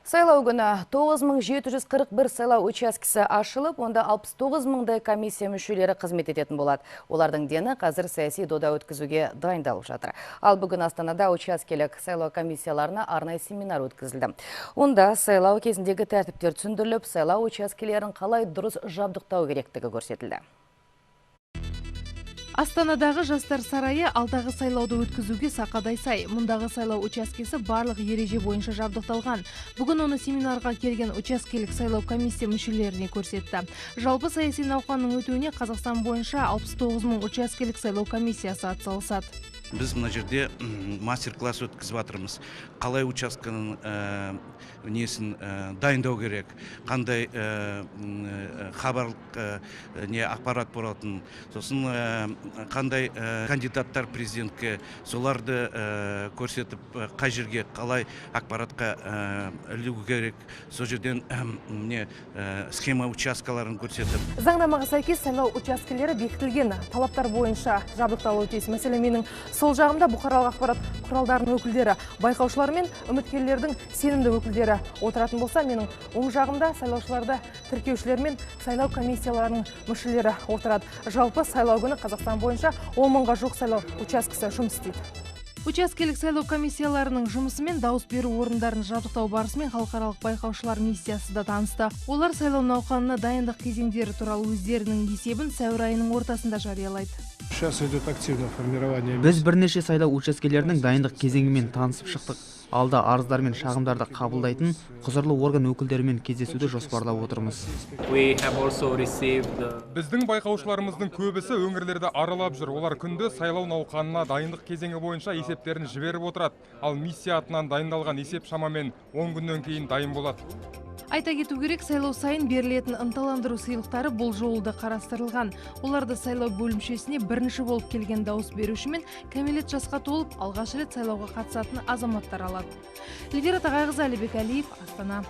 Сайлау күні 9741 сайлау учаскесі ашылып, онда 69 комиссия мүшелері қызмет ететін болады. Олардың дені қазір саяси дода өткізуге дайындалып жатыр. Ал бүгін Астанада учаскелік сайлау комиссияларына арнайы семинар өткізілді. Онда сайлау кезіндегі тәртіптер түсіндіріліп, сайлау учаскелерін қалай дұрыс жабдықтау керектігі көрсетілді. Астанадағы жастар сарайы алдағы сайлауды өткізуге сақадай сай. Мұндағы сайлау учаскесі барлық ереже бойынша жабдықталған. Бүгін оны семинарға келген учаскелік сайлау комиссия мүшелеріне көрсетті. Жалпы саяси науқанның өтуіне Қазақстан бойынша 69 мың учаскелік сайлау комиссиясы атсалысады. Біз мына жерде мастер-класс өткізіп жатырмыз. Қалай учасканың несін дайындау керек, қандай хабарлық ақпарат болатын, сосын қандай кандидаттар президентке соларды көрсетіп, қай жерге қалай ақпаратқа ілігу керек, сол жерден схема учаскаларын көрсетіп. Заңнамаға сәйкес сайлау учаскелері бекітілген талаптар бойынша жабдықталуы тиіс. Мәселен, менің сол жағымда бұқаралық ақпарат құралдарының өкілдері, байқаушылар мен үміткерлердің сенімді өкілдері отыратын болса, менің оң жағымда сайлаушыларды тіркеушілер мен сайлау комиссияларының мүшелері отырады. Жалпы сайлау күні Қазақстан бойынша 10 мыңға жоқ сайлау учаскесі жұмыс істейді. Учаскелік сайлау комиссияларының жұмысымен дауыс беру орындарын жабдықтау барысымен халықаралық байқаушылар миссиясы да танысты. Олар сайлау науқанына дайындық кезеңдері туралы өздерінің есебін сәуір айының ортасында жариялайды. Біз бірнеше сайлау учаскелерінің дайындық кезеңімен танысып шықтық. Алда арыздар мен шағымдарды қабылдайтын құзырлы орган өкілдерімен кездесуді жоспарлап отырмыз. Біздің байқаушыларымыздың көбісі өңірлерді аралап жүр. Олар күнде сайлау науқанына дайындық кезеңі бойынша есептерін жіберіп отырады. Ал миссия атынан дайындалған есеп шамамен 10 күннен кейін дайын болады. Айта кету керек, сайлау сайын берілетін ынталандыру сыйлықтары бұл жолы да қарастырылған. Оларды сайлау бөлімшесіне бірінші болып келген дауыс беруші мен кәмелет жасқа толып, алғаш рет сайлауға қатысатын азаматтар алады. Эльвира Тағайқызы, Әлібек Әлиев, Астана.